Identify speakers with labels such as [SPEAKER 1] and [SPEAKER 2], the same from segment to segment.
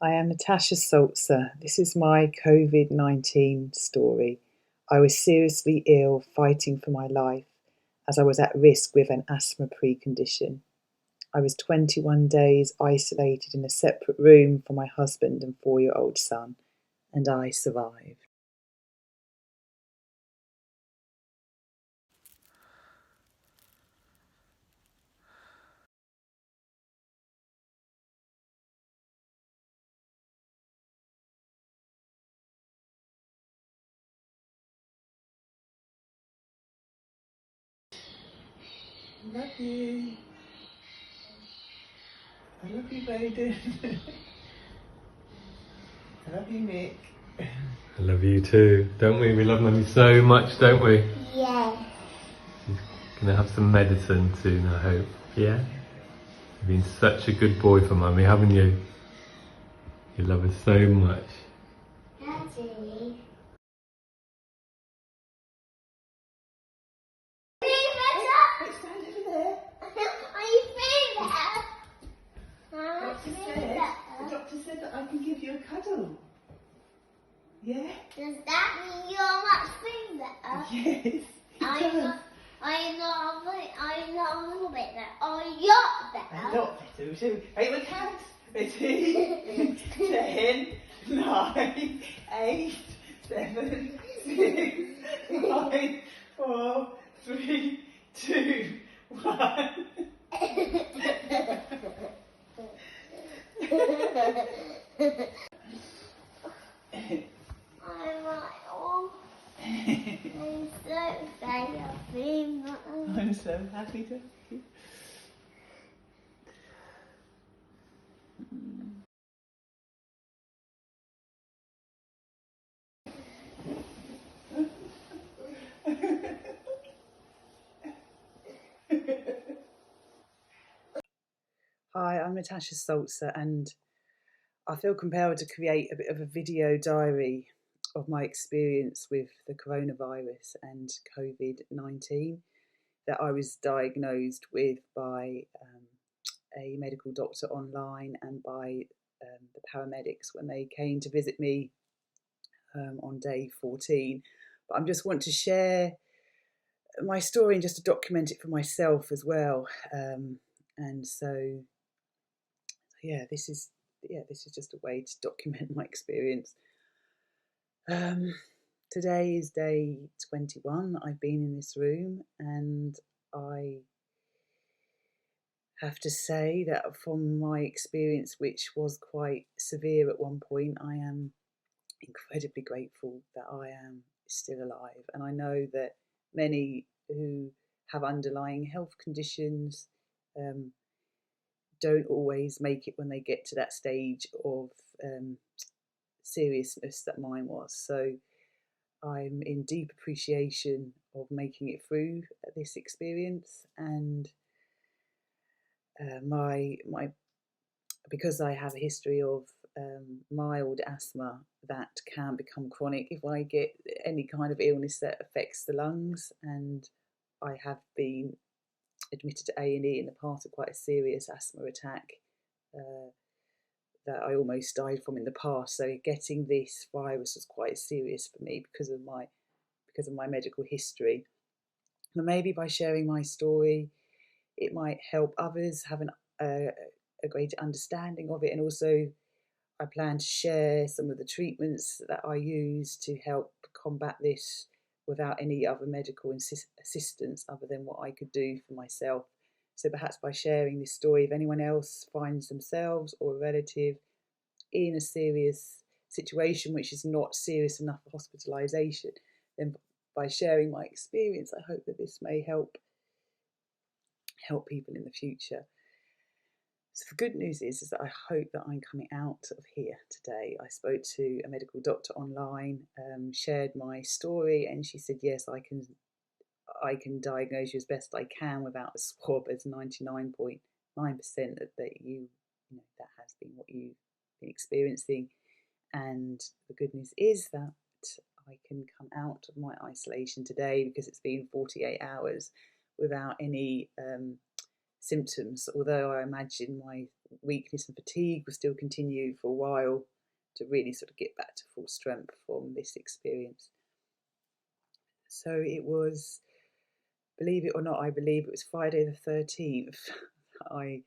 [SPEAKER 1] I am Natasha Salzer. This is my COVID-19 story. I was seriously ill, fighting for my life, as I was at risk with an asthma precondition. I was 21 days isolated in a separate room from my husband and 4-year-old son, and I survived. Love you. I love you, Baden. I love you, Nick.
[SPEAKER 2] I love you too, don't we? We love Mummy so much, don't we?
[SPEAKER 3] Yeah.
[SPEAKER 2] Gonna have some medicine soon, I hope. Yeah? You've been such a good boy for Mummy, haven't you? You love her so much.
[SPEAKER 3] Daddy.
[SPEAKER 1] Stand over there.
[SPEAKER 3] Are you feeling better?
[SPEAKER 1] The doctor said that I can give you a cuddle. Yeah?
[SPEAKER 3] Does that mean you're much feeling better?
[SPEAKER 1] Yes.
[SPEAKER 3] I'm not a little bit better. Are you better?
[SPEAKER 1] A lot better. Hey, look out. Ready? 10, 9, 8, 7, 6, 5, 4, 3, 2, 1.
[SPEAKER 3] I'm so glad you're feeling better.
[SPEAKER 1] I'm so happy to have you. Hi, I'm Natasha Salzer, and I feel compelled to create a bit of a video diary of my experience with the coronavirus and COVID-19 that I was diagnosed with by a medical doctor online and by the paramedics when they came to visit me on day 14. But I just want to share my story and just to document it for myself as well. And so, yeah, this is just a way to document my experience. Today is day 21 that I've been in this room, and I have to say that from my experience, which was quite severe at one point, I am incredibly grateful that I am still alive. And I know that many who have underlying health conditions don't always make it when they get to that stage of seriousness that mine was. So I'm in deep appreciation of making it through this experience, and my because I have a history of mild asthma that can become chronic if I get any kind of illness that affects the lungs, and I have been admitted to A&E in the past with quite a serious asthma attack that I almost died from in the past. So getting this virus was quite serious for me because of my medical history. And maybe by sharing my story, it might help others have a greater understanding of it. And also, I plan to share some of the treatments that I use to help combat this without any other medical assistance other than what I could do for myself. So perhaps by sharing this story, if anyone else finds themselves or a relative in a serious situation which is not serious enough for hospitalisation, then by sharing my experience, I hope that this may help people in the future. So the good news is that I hope that I'm coming out of here today. I spoke to a medical doctor online, shared my story, and she said, yes, I can diagnose you as best I can without a swab, as 99.9% that that has been what you've been experiencing. And the good news is that I can come out of my isolation today because it's been 48 hours without any symptoms, although I imagine my weakness and fatigue will still continue for a while to really sort of get back to full strength from this experience. So it was, believe it or not, I believe it was Friday the 13th. I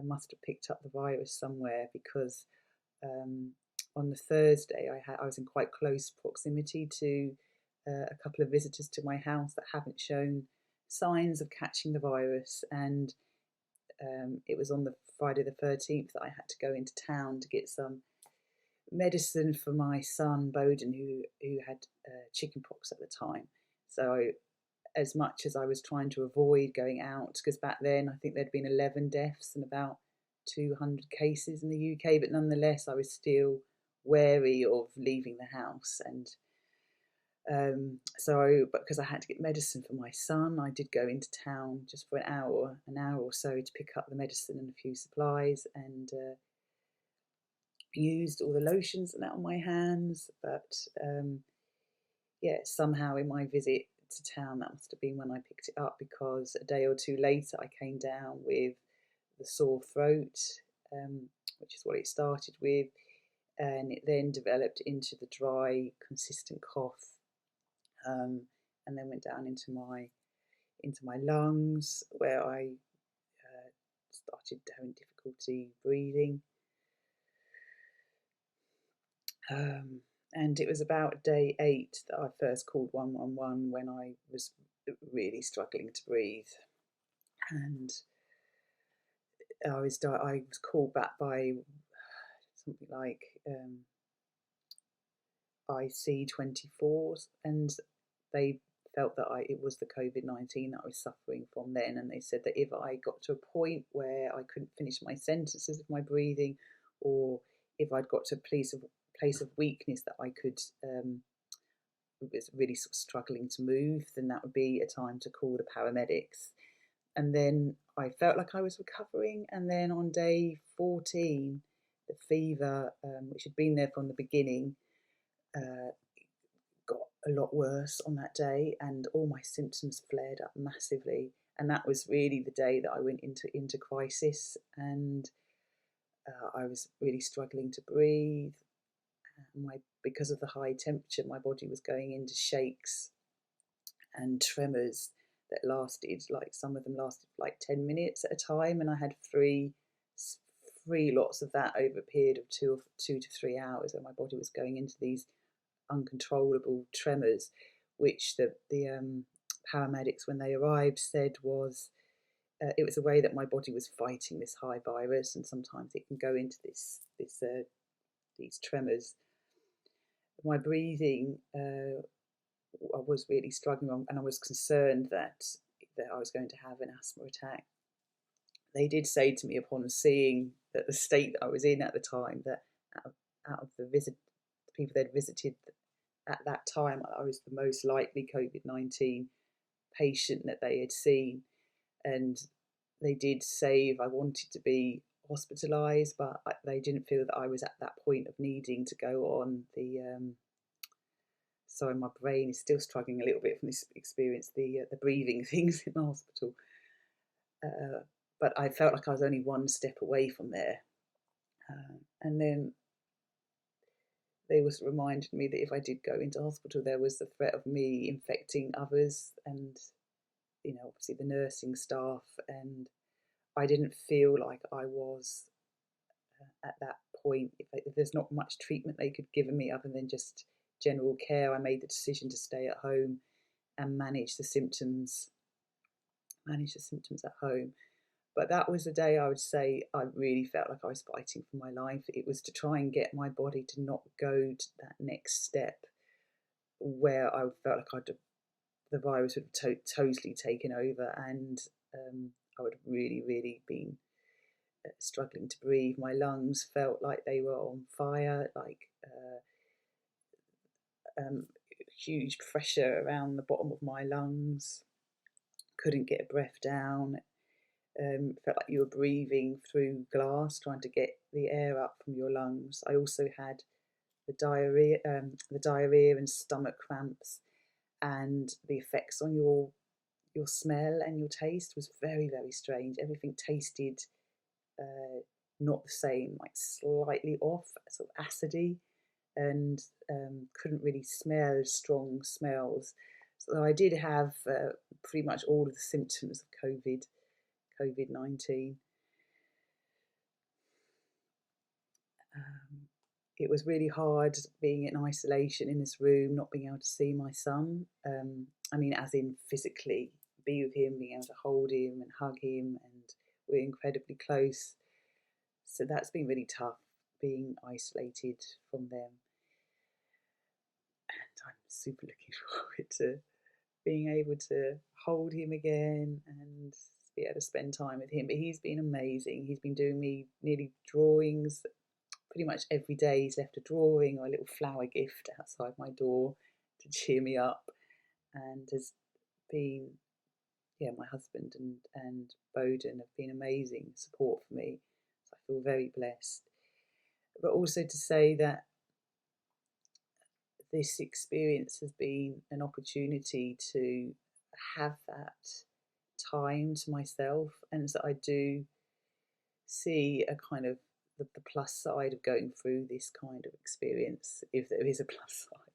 [SPEAKER 1] must have picked up the virus somewhere, because on the Thursday I was in quite close proximity to a couple of visitors to my house that haven't shown signs of catching the virus, and it was on the Friday the 13th that I had to go into town to get some medicine for my son Bowden, who had chickenpox at the time. So as much as I was trying to avoid going out, because back then I think there'd been 11 deaths and about 200 cases in the UK, but nonetheless I was still wary of leaving the house. And but because I had to get medicine for my son, I did go into town just for an hour or so to pick up the medicine and a few supplies, and used all the lotions and that on my hands. But somehow in my visit to town, that must have been when I picked it up, because a day or two later I came down with the sore throat, which is what it started with, and it then developed into the dry, consistent cough, and then went down into my lungs, where I started having difficulty breathing. And it was about day 8 that I first called 111 when I was really struggling to breathe, and I was called back by something like IC24, and they felt that it was the COVID-19 that I was suffering from then, and they said that if I got to a point where I couldn't finish my sentences with my breathing, or if I'd got to a place of weakness that I could was really sort of struggling to move, then that would be a time to call the paramedics. And then I felt like I was recovering, and then on day 14 the fever, which had been there from the beginning, got a lot worse on that day, and all my symptoms flared up massively. And that was really the day that I went into crisis, and I was really struggling to breathe. Because of the high temperature, my body was going into shakes and tremors that lasted, like some of them lasted like 10 minutes at a time, and I had three lots of that over a period of 2 to 3 hours, and my body was going into these uncontrollable tremors, which the paramedics, when they arrived, said was it was a way that my body was fighting this high virus, and sometimes it can go into these tremors. My breathing, I was really struggling, and I was concerned that I was going to have an asthma attack. They did say to me, upon seeing that the state that I was in at the time, that out of the people they'd visited at that time, I was the most likely COVID-19 patient that they had seen. And they did say if I wanted to be hospitalised, but they didn't feel that I was at that point of needing to go on the sorry, my brain is still struggling a little bit from this experience, the breathing things in the hospital, but I felt like I was only one step away from there. And then they was reminded me that if I did go into hospital, there was the threat of me infecting others, and obviously the nursing staff, and I didn't feel like I was at that point. If there's not much treatment they could give me other than just general care, I made the decision to stay at home and manage the symptoms at home. But that was the day I would say I really felt like I was fighting for my life. It was to try and get my body to not go to that next step where I felt like the virus would have totally taken over, and I would have really, really been struggling to breathe. My lungs felt like they were on fire, like huge pressure around the bottom of my lungs. Couldn't get a breath down. Felt like you were breathing through glass, trying to get the air up from your lungs. I also had the diarrhea and stomach cramps, and the effects on your your smell and your taste was very, very strange. Everything tasted not the same, like slightly off, sort of acidy, and couldn't really smell strong smells. So I did have pretty much all of the symptoms of COVID-19. It was really hard being in isolation in this room, not being able to see my son. I mean, as in physically be with him, being able to hold him and hug him, and we're incredibly close. So that's been really tough, being isolated from them. And I'm super looking forward to being able to hold him again and be able to spend time with him. But he's been amazing. He's been doing me nearly drawings pretty much every day. He's left a drawing or a little flower gift outside my door to cheer me up, and has been, my husband and Bowden have been amazing support for me. So I feel very blessed. But also to say that this experience has been an opportunity to have that time to myself, and so I do see a kind of the plus side of going through this kind of experience, if there is a plus side.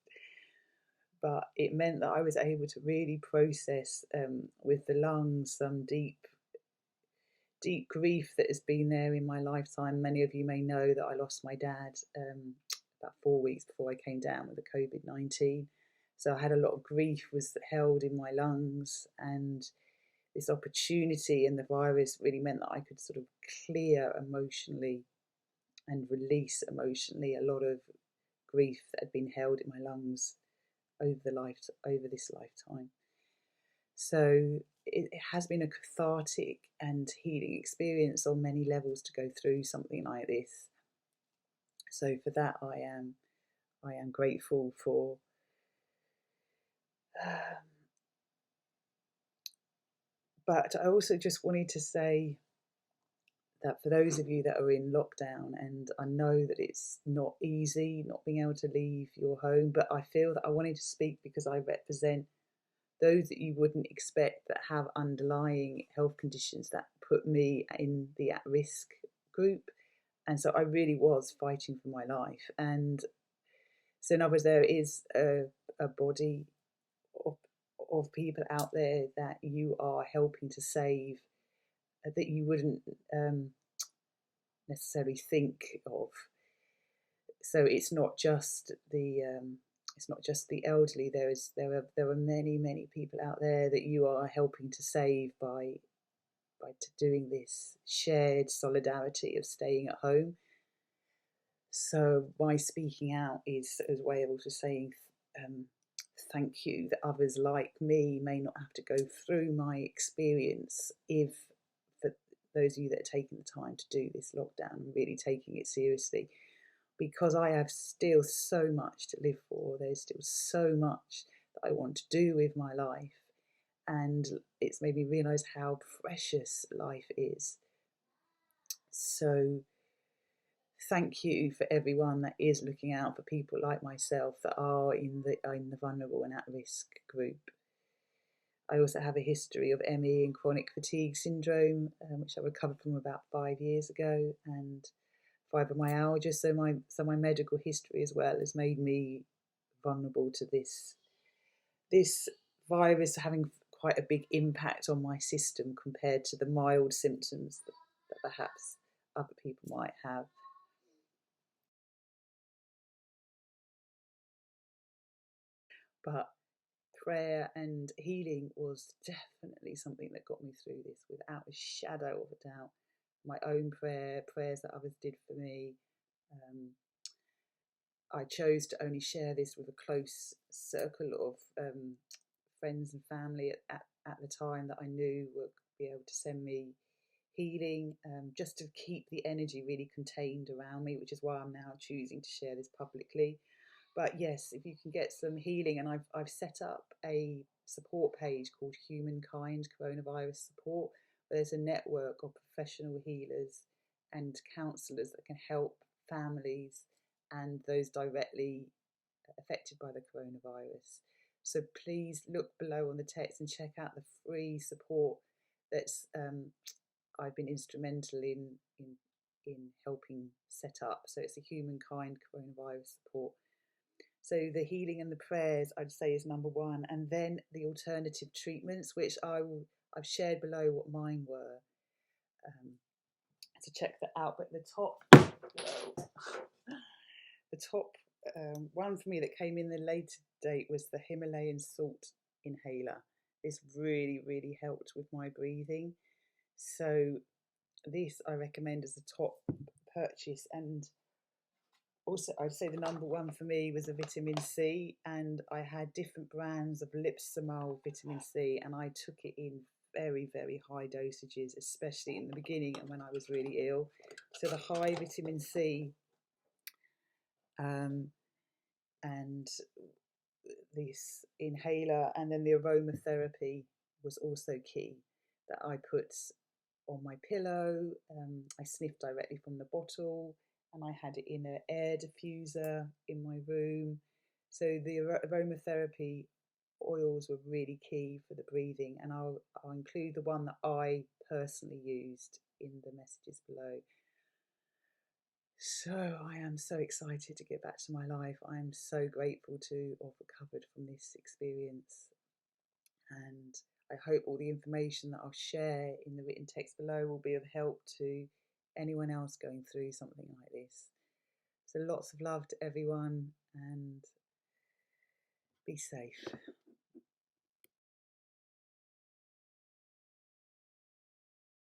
[SPEAKER 1] But it meant that I was able to really process with the lungs some deep grief that has been there in my lifetime. Many of you may know that I lost my dad about 4 weeks before I came down with the COVID-19. So I had a lot of grief was held in my lungs, and this opportunity and the virus really meant that I could sort of clear emotionally and release emotionally a lot of grief that had been held in my lungs over this lifetime. So it has been a cathartic and healing experience on many levels to go through something like this. So for that, I am grateful for. But I also just wanted to say that for those of you that are in lockdown, and I know that it's not easy not being able to leave your home, but I feel that I wanted to speak because I represent those that you wouldn't expect that have underlying health conditions that put me in the at-risk group. And so I really was fighting for my life. And so in other words, there is a body of people out there that you are helping to save, that you wouldn't necessarily think of. So it's not just the elderly. There are many people out there that you are helping to save by doing this shared solidarity of staying at home. So my speaking out is as a way of also saying thank you, that others like me may not have to go through my experience, if for those of you that are taking the time to do this lockdown and really taking it seriously, because I have still so much to live for. There's still so much that I want to do with my life, and it's made me realise how precious life is. So thank you for everyone that is looking out for people like myself that are in the vulnerable and at-risk group. I also have a history of ME and chronic fatigue syndrome, which I recovered from about 5 years ago, and fibromyalgia. So my medical history as well has made me vulnerable to this virus having quite a big impact on my system compared to the mild symptoms that perhaps other people might have. But prayer and healing was definitely something that got me through this without a shadow of a doubt. My own prayers that others did for me. I chose to only share this with a close circle of friends and family at the time that I knew would be able to send me healing, just to keep the energy really contained around me, which is why I'm now choosing to share this publicly. But yes, if you can get some healing, and I've set up a support page called Humankind Coronavirus Support. There's a network of professional healers and counsellors that can help families and those directly affected by the coronavirus. So please look below on the text and check out the free support that's I've been instrumental in helping set up. So it's a humankind coronavirus support. So the healing and the prayers, I'd say, is number one, and then the alternative treatments, which I've shared below what mine were. To check that out, but the top one for me that came in the later date was the Himalayan salt inhaler. This really helped with my breathing. So this I recommend as a top purchase. And also I'd say the number one for me was a vitamin C, and I had different brands of Lipsomal vitamin C, and I took it in very high dosages, especially in the beginning and when I was really ill. So the high vitamin C and this inhaler, and then the aromatherapy was also key, that I put on my pillow. I sniffed directly from the bottle, and I had it in an air diffuser in my room. So the aromatherapy oils were really key for the breathing, and I'll include the one that I personally used in the messages below. So I am so excited to get back to my life. I am so grateful to have recovered from this experience, and I hope all the information that I'll share in the written text below will be of help to anyone else going through something like this. So lots of love to everyone, and be safe.